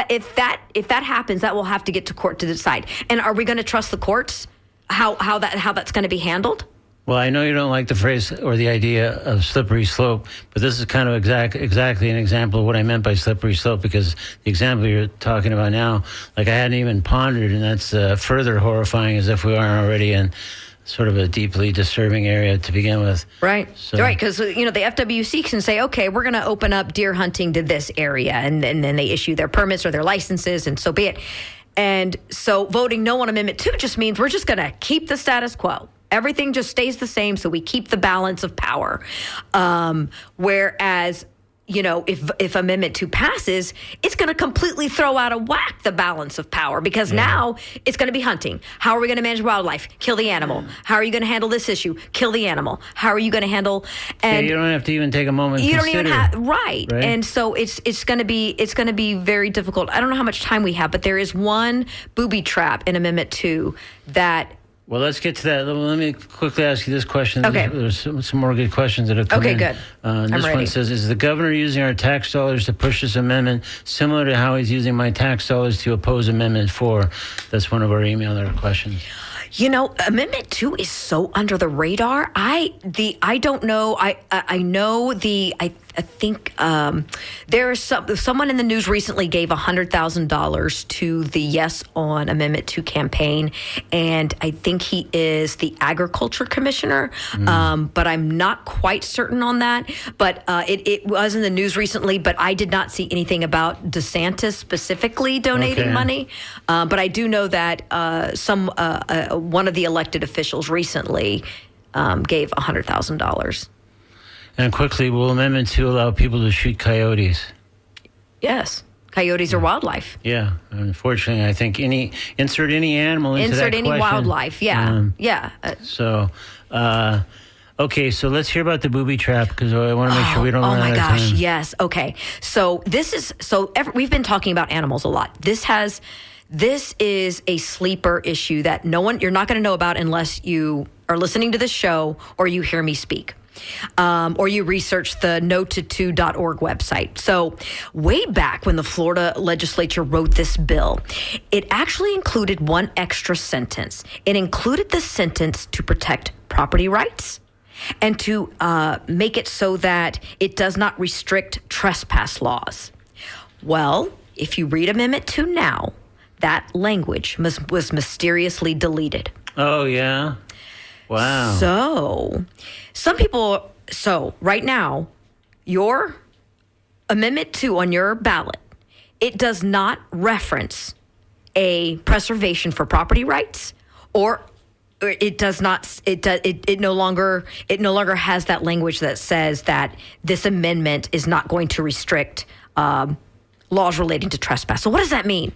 if that happens, that will have to get to court to decide. And are we going to trust the courts how that's going to be handled? Well, I know you don't like the phrase or the idea of slippery slope, but this is kind of exactly an example of what I meant by slippery slope, because the example you're talking about now, like, I hadn't even pondered, and that's further horrifying, as if we aren't already in sort of a deeply disturbing area to begin with. Right. So. Right, because, the FWC can say, okay, we're going to open up deer hunting to this area, and then they issue their permits or their licenses, and so be it. And so voting no on Amendment 2 just means we're just going to keep the status quo. Everything just stays the same, so we keep the balance of power. Whereas, if Amendment 2 passes, it's going to completely throw out of whack the balance of power, because now it's going to be hunting. How are we going to manage wildlife? Kill the animal. How are you going to handle this issue? Kill the animal. How are you going to handle? And you don't have to even take a moment. You don't even have right. And so it's going to be very difficult. I don't know how much time we have, but there is one booby trap in Amendment 2 that. Well, let's get to that. Let me quickly ask you this question. Okay. There's some more good questions that have come in. Okay, good. I'm ready. One says, is the governor using our tax dollars to push this amendment similar to how he's using my tax dollars to oppose Amendment 4? That's one of our email questions. Amendment 2 is so under the radar. I don't know. I know I think there is someone in the news recently gave $100,000 to the Yes on Amendment 2 campaign, and I think he is the agriculture commissioner, but I'm not quite certain on that. But it was in the news recently, but I did not see anything about DeSantis specifically donating money. But I do know that one of the elected officials recently gave $100,000. And quickly, will Amendment 2 allow people to shoot coyotes? Yes, Coyotes are wildlife. Yeah, unfortunately, I think insert any animal into Insert that any question. wildlife. Yeah, yeah. So, okay, so let's hear about the booby trap because I want to make sure we don't run out of time. Oh my gosh, yes. Okay, so we've been talking about animals a lot. This is a sleeper issue that you're not going to know about unless you are listening to this show or you hear me speak. Or you research the no2.org website. So way back when the Florida legislature wrote this bill, it actually included one extra sentence. It included the sentence to protect property rights and to make it so that it does not restrict trespass laws. Well, if you read Amendment 2 now, that language was mysteriously deleted. Oh, yeah? Wow. So right now, your Amendment 2 on your ballot, it does not reference a preservation for property rights, or it does not. It no longer has that language that says that this amendment is not going to restrict laws relating to trespass. So what does that mean?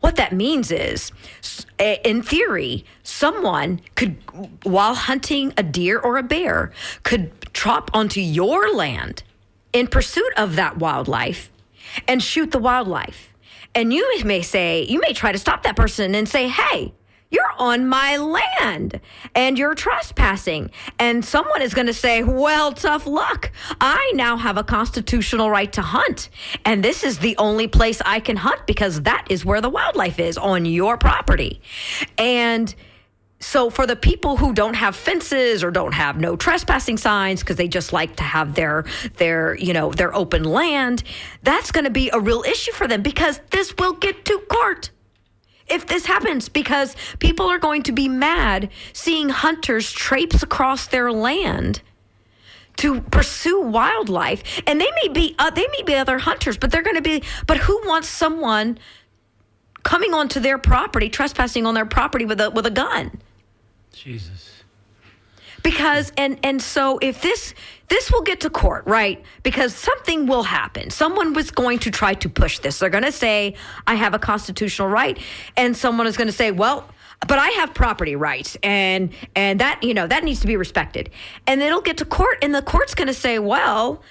What that means is, in theory, someone could, while hunting a deer or a bear, could trot onto your land in pursuit of that wildlife and shoot the wildlife. And you may try to stop that person and say, hey, you're on my land and you're trespassing. And someone is going to say, well, tough luck. I now have a constitutional right to hunt. And this is the only place I can hunt because that is where the wildlife is, on your property. And so for the people who don't have fences or don't have no trespassing signs because they just like to have their open land, that's going to be a real issue for them because this will get to court. If this happens, because people are going to be mad seeing hunters traipse across their land to pursue wildlife, and they may be other hunters, but but who wants someone coming onto their property, trespassing on their property with a gun? Jesus. Because and so if this will get to court, right? Because something will happen. Someone was going to try to push this. They're going to say, I have a constitutional right. And someone is going to say, well, but I have property rights and that, that needs to be respected. And it'll get to court and the court's going to say, well,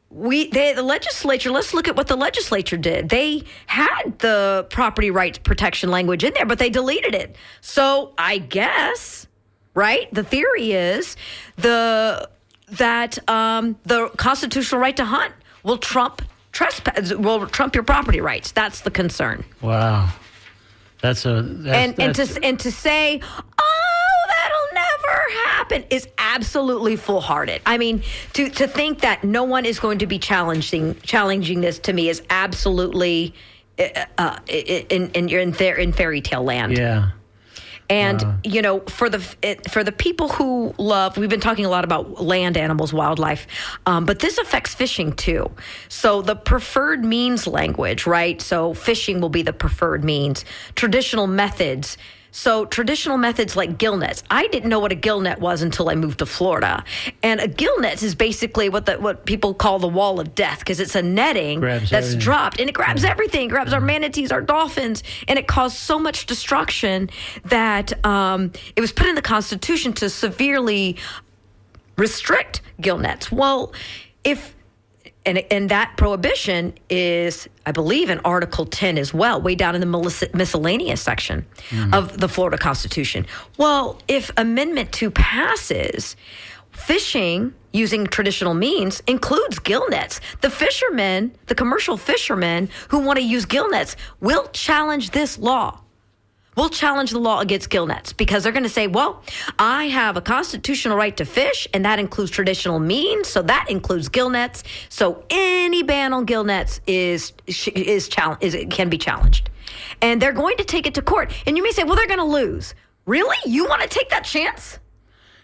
the legislature, let's look at what the legislature did. They had the property rights protection language in there, but they deleted it. So I guess, right? The theory is that the constitutional right to hunt will trump your property rights. That's the concern. Wow, and to say, oh, that'll never happen is absolutely foolhardy. I mean, to think that no one is going to be challenging this to me is absolutely you're in fairy tale land. Yeah. And, for the people who we've been talking a lot about land animals, wildlife, but this affects fishing too. So the preferred means language, right? So fishing will be the preferred means. Traditional methods. So traditional methods like gill nets. I didn't know what a gill net was until I moved to Florida. And a gill net is basically what people call the wall of death because it's a netting that's dropped and it grabs everything. It grabs our manatees, our dolphins, and it caused so much destruction that it was put in the Constitution to severely restrict gill nets. Well, and that prohibition is, I believe, in Article 10 as well, way down in the miscellaneous section of the Florida Constitution. Well, if Amendment 2 passes, fishing using traditional means includes gill nets. The commercial fishermen who want to use gill nets will challenge this law. We'll challenge the law against gill nets because they're going to say, well, I have a constitutional right to fish, and that includes traditional means, so that includes gill nets. So any ban on gill nets can be challenged. And they're going to take it to court. And you may say, well, they're going to lose. Really? You want to take that chance?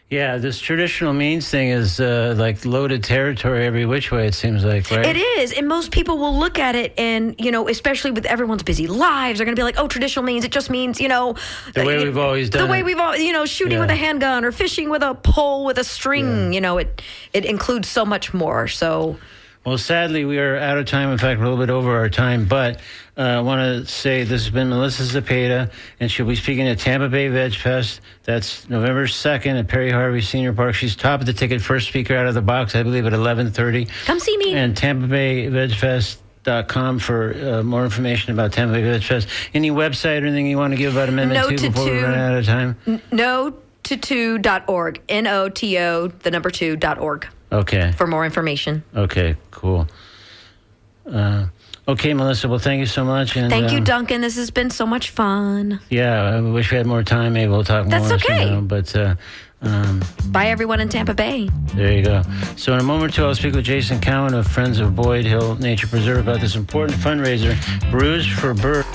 Yeah, this traditional means thing is like loaded territory every which way, it seems like, right? It is. And most people will look at it and, especially with everyone's busy lives, they're going to be like, oh, traditional means, it just means, the way we've always done it. The way we've always, shooting with a handgun or fishing with a pole with a string, it includes so much more. So... Well, sadly, we are out of time. In fact, we're a little bit over our time. But I want to say this has been Melissa Zepeda, and she'll be speaking at Tampa Bay Veg Fest. That's November 2nd at Perry Harvey Senior Park. She's top of the ticket, first speaker out of the box, I believe, at 11:30. Come see me. And TampaBayVegFest.com for more information about Tampa Bay Veg Fest. Any website or anything you want to give about Amendment 2 before we run out of time? No2.org. NOTO, the number 2.org. Okay. For more information. Okay, cool. Okay, Melissa, well, thank you so much. And, thank you, Duncan. This has been so much fun. Yeah, I wish we had more time. Maybe we'll talk more. That's okay. But bye, everyone in Tampa Bay. There you go. So in a moment or two, I'll speak with Jason Cowan of Friends of Boyd Hill Nature Preserve about this important fundraiser, Bruise for Birds,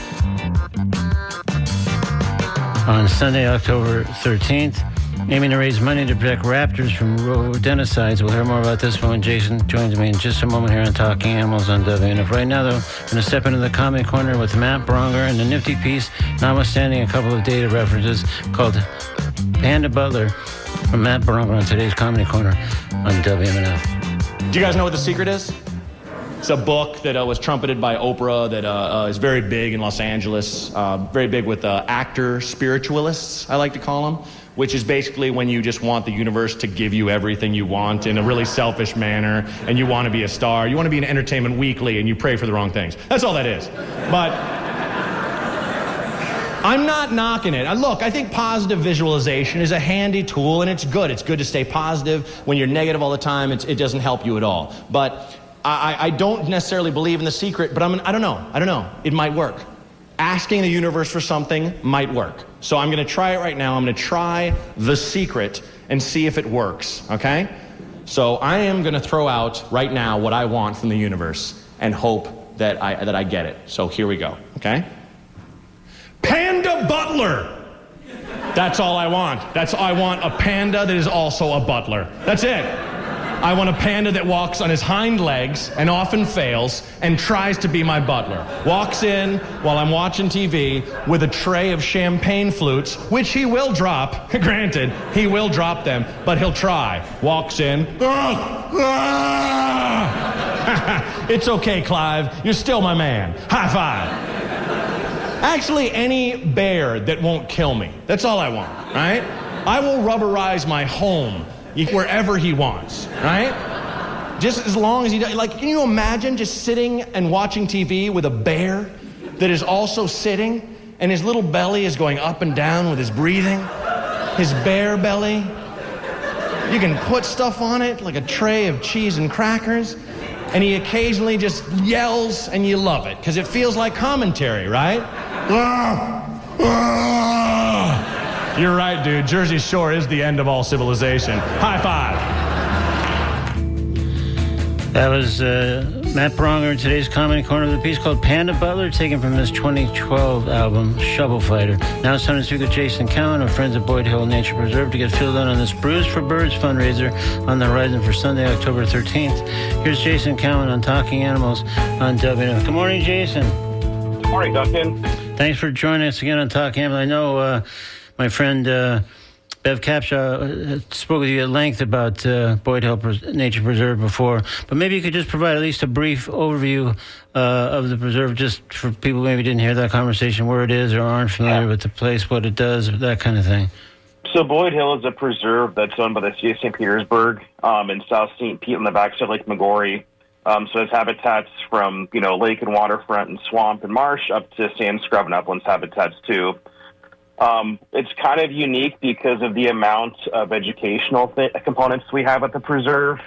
on Sunday, October 13th. Aiming to raise money to protect raptors from rodenticides. We'll hear more about this when Jason joins me in just a moment here on Talking Animals on WNF. Right now, though, I'm going to step into the Comedy Corner with Matt Bronger and a nifty piece, notwithstanding a couple of dated references, called Panda Butler from Matt Bronger on today's Comedy Corner on WNF. Do you guys know what The Secret is? It's a book that was trumpeted by Oprah that is very big in Los Angeles, very big with actor spiritualists, I like to call them, which is basically when you just want the universe to give you everything you want in a really selfish manner, and you want to be a star. You want to be in Entertainment Weekly, and you pray for the wrong things. That's all that is. But I'm not knocking it. Look, I think positive visualization is a handy tool, and it's good. It's good to stay positive. When you're negative all the time, it doesn't help you at all. But I don't necessarily believe in The Secret, but I don't know. It might work. Asking the universe for something might work. So I'm going to try it right now. I'm going to try The Secret and see if it works, okay? So I am going to throw out right now what I want from the universe and hope that I get it. So here we go, okay? Panda Butler! That's all I want. I want a panda that is also a butler. That's it. I want a panda that walks on his hind legs and often fails and tries to be my butler. Walks in while I'm watching TV with a tray of champagne flutes, which he will drop. Granted, he will drop them, but he'll try. Walks in. It's okay, Clive. You're still my man. High five. Actually, any bear that won't kill me. That's all I want, right? I will rubberize my home wherever he wants, right? Just as long as he does. Like, can you imagine just sitting and watching TV with a bear that is also sitting, and his little belly is going up and down with his breathing? His bear belly. You can put stuff on it, like a tray of cheese and crackers, and he occasionally just yells, and you love it, because it feels like commentary, right? You're right, dude. Jersey Shore is the end of all civilization. High five. That was Matt Bronger in today's Comedy Corner with a piece called Panda Butler, taken from his 2012 album, Shovel Fighter. Now it's time to speak with Jason Cowan of Friends of Boyd Hill Nature Preserve to get filled in on this Bruise for Birds fundraiser on the horizon for Sunday, October 13th. Here's Jason Cowan on Talking Animals on WNF. Good morning, Jason. Good morning, Duncan. Thanks for joining us again on Talking Animals. I know my friend Bev Capshaw spoke with you at length about Boyd Hill Nature Preserve before, but maybe you could just provide at least a brief overview of the preserve, just for people who maybe didn't hear that conversation, where it is or aren't familiar with the place, what it does, that kind of thing. So Boyd Hill is a preserve that's owned by the city of St. Petersburg in South St. Pete on the backside of Lake Magori. So it's habitats from, lake and waterfront and swamp and marsh up to sand, scrub, and uplands habitats too. It's kind of unique because of the amount of educational components we have at the preserve.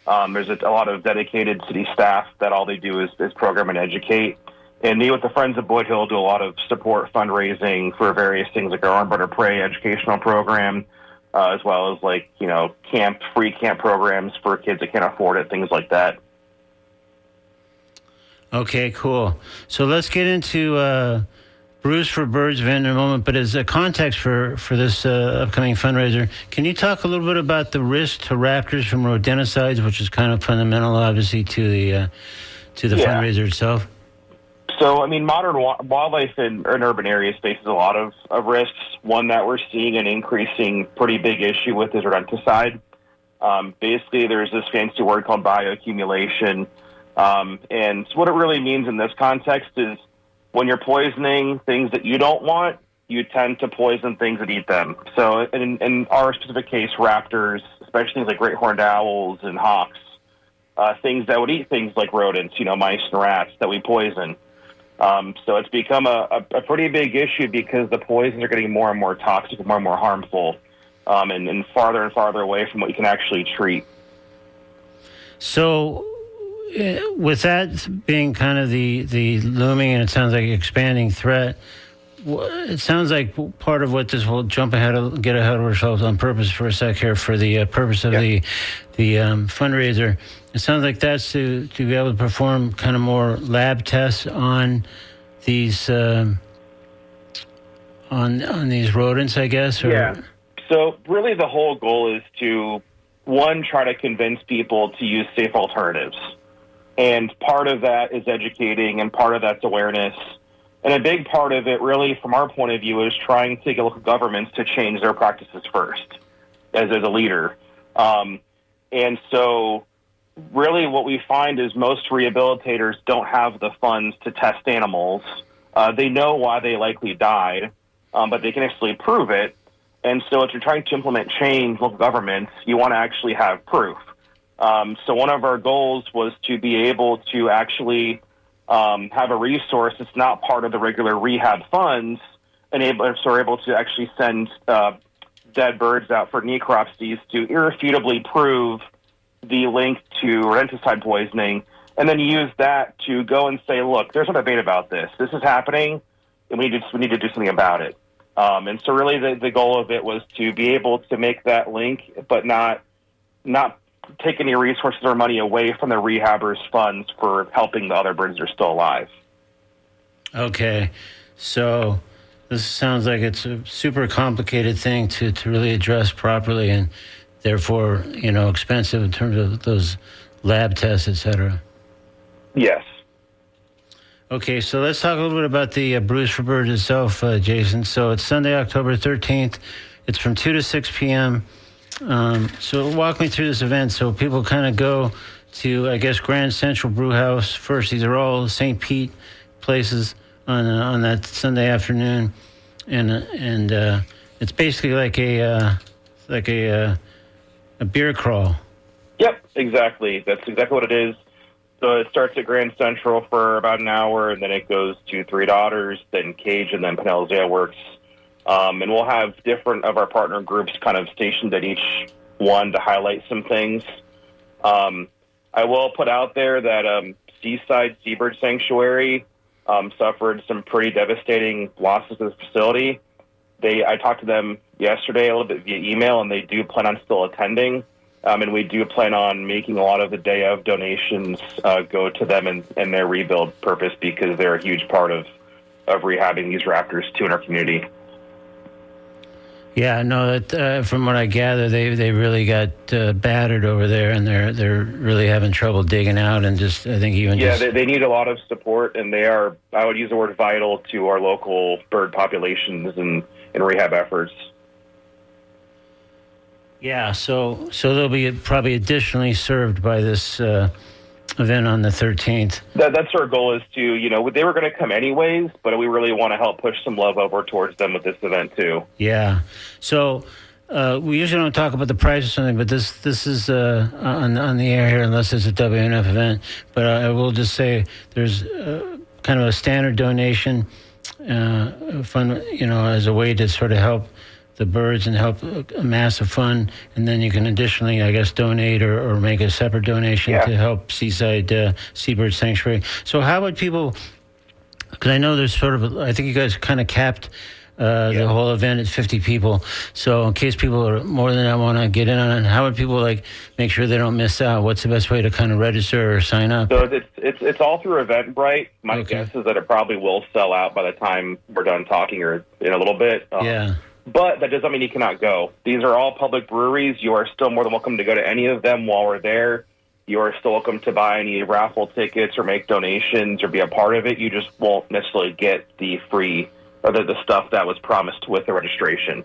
There's a lot of dedicated city staff that all they do is program and educate. And me with the Friends of Boyd Hill do a lot of support fundraising for various things like our Arm Butter Prey educational program, as well as free camp programs for kids that can't afford it, things like that. Okay, cool. So let's get into Bruise for Birds event in a moment, but as a context for this upcoming fundraiser, can you talk a little bit about the risk to raptors from rodenticides, which is kind of fundamental, obviously, to the fundraiser itself? So, modern wildlife in urban areas faces a lot of risks. One that we're seeing an increasing pretty big issue with is rodenticide. Basically, there's this fancy word called bioaccumulation, And what it really means in this context is when you're poisoning things that you don't want, you tend to poison things that eat them. So in our specific case, raptors, especially things like great horned owls and hawks, things that would eat things like rodents, mice and rats that we poison. So it's become a pretty big issue because the poisons are getting more and more toxic, more and more harmful, and farther away from what you can actually treat. So with that being kind of the looming and it sounds like expanding threat, it sounds like part of what this will get ahead of ourselves on purpose for a sec here for the purpose of the fundraiser. It sounds like that's to be able to perform kind of more lab tests on these on these rodents, I guess. Or? Yeah. So really, the whole goal is to try to convince people to use safe alternatives, and part of that is educating, and part of that's awareness. And a big part of it, really, from our point of view, is trying to get local governments to change their practices first, as a leader. And so, really, what we find is most rehabilitators don't have the funds to test animals. They know why they likely died, but they can actually prove it. And so, if you're trying to implement change, local governments, you want to actually have proof. So, one of our goals was to be able to actually have a resource that's not part of the regular rehab funds, and we're able to actually send dead birds out for necropsies to irrefutably prove the link to rodenticide poisoning, and then use that to go and say, look, there's no debate about this. This is happening, and we need to do something about it. And so really the goal of it was to be able to make that link, but not take any resources or money away from the rehabbers' funds for helping the other birds that are still alive. Okay. So this sounds like it's a super complicated thing to really address properly, and therefore, expensive in terms of those lab tests, et cetera. Yes. Okay, so let's talk a little bit about the Brews for Birds itself, Jason. So it's Sunday, October 13th. It's from 2 to 6 p.m., so walk me through this event so people kind of go to, I guess, Grand Central Brew House first. These are all St. Pete places on that Sunday afternoon, and it's basically like a beer crawl. Yep, exactly. That's exactly what it is. So it starts at Grand Central for about an hour, and then it goes to Three Daughters, then Cage, and then Pinellas Ale Works. And we'll have different of our partner groups kind of stationed at each one to highlight some things. I will put out there that Seaside Seabird Sanctuary suffered some pretty devastating losses to the facility. I talked to them yesterday a little bit via email, and they do plan on still attending. And we do plan on making a lot of the day of donations go to them and their rebuild purpose, because they're a huge part of rehabbing these raptors too in our community. Yeah, no. From what I gather, they really got battered over there, and they're really having trouble digging out, and just I think even they need a lot of support, and they are, I would use the word vital to our local bird populations and rehab efforts. Yeah, so they'll be probably additionally served by this event on the 13th. That's our goal, is to, they were going to come anyways, but we really want to help push some love over towards them with this event too. Yeah. So we usually don't talk about the price or something, but this is on the air here unless it's a WNF event. But I will just say there's kind of a standard donation fund, as a way to sort of help the birds and help amass a fund, and then you can additionally, I guess, donate or make a separate donation to help Seaside Seabird Sanctuary. So how would people, because I know there's sort of, I think you guys kind of capped the whole event at 50 people. So in case people are more than that want to get in on it, how would people make sure they don't miss out? What's the best way to kind of register or sign up? So it's all through Eventbrite. My guess is that it probably will sell out by the time we're done talking, or in a little bit. But that doesn't mean you cannot go. These are all public breweries. You are still more than welcome to go to any of them while we're there. You are still welcome to buy any raffle tickets or make donations or be a part of it. You just won't necessarily get the free or the stuff that was promised with the registration.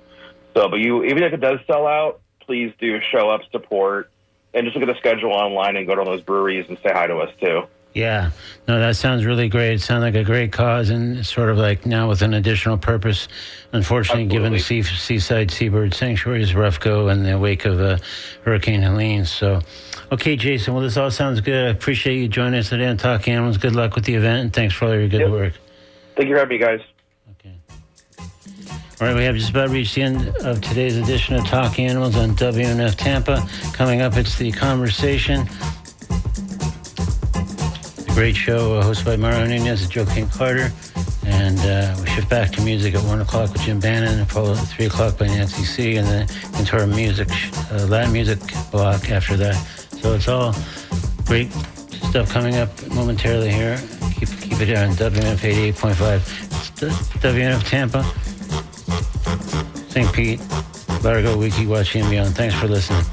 So, but even if it does sell out, please do show up, support, and just look at the schedule online and go to those breweries and say hi to us too. Yeah, no, that sounds really great. It sounds like a great cause, and sort of like now with an additional purpose. Unfortunately, given the Seaside Seabird Sanctuary's rough go in the wake of Hurricane Helene. So, okay, Jason, well, this all sounds good. I appreciate you joining us today on Talking Animals. Good luck with the event, and thanks for all your good work. Thank you for having me, guys. Okay. All right, we have just about reached the end of today's edition of Talking Animals on WNF Tampa. Coming up, it's The Conversation. Great show hosted by Mario Nunez and Joe King Carter. And we shift back to music at 1 o'clock with Jim Bannon, followed at 3 o'clock by Nancy C., and then into our Latin music block after that. So it's all great stuff coming up momentarily here. Keep it here on WNF 88.5. It's WNF Tampa, St. Pete, Largo, Weeki, Wachi, and beyond. Thanks for listening.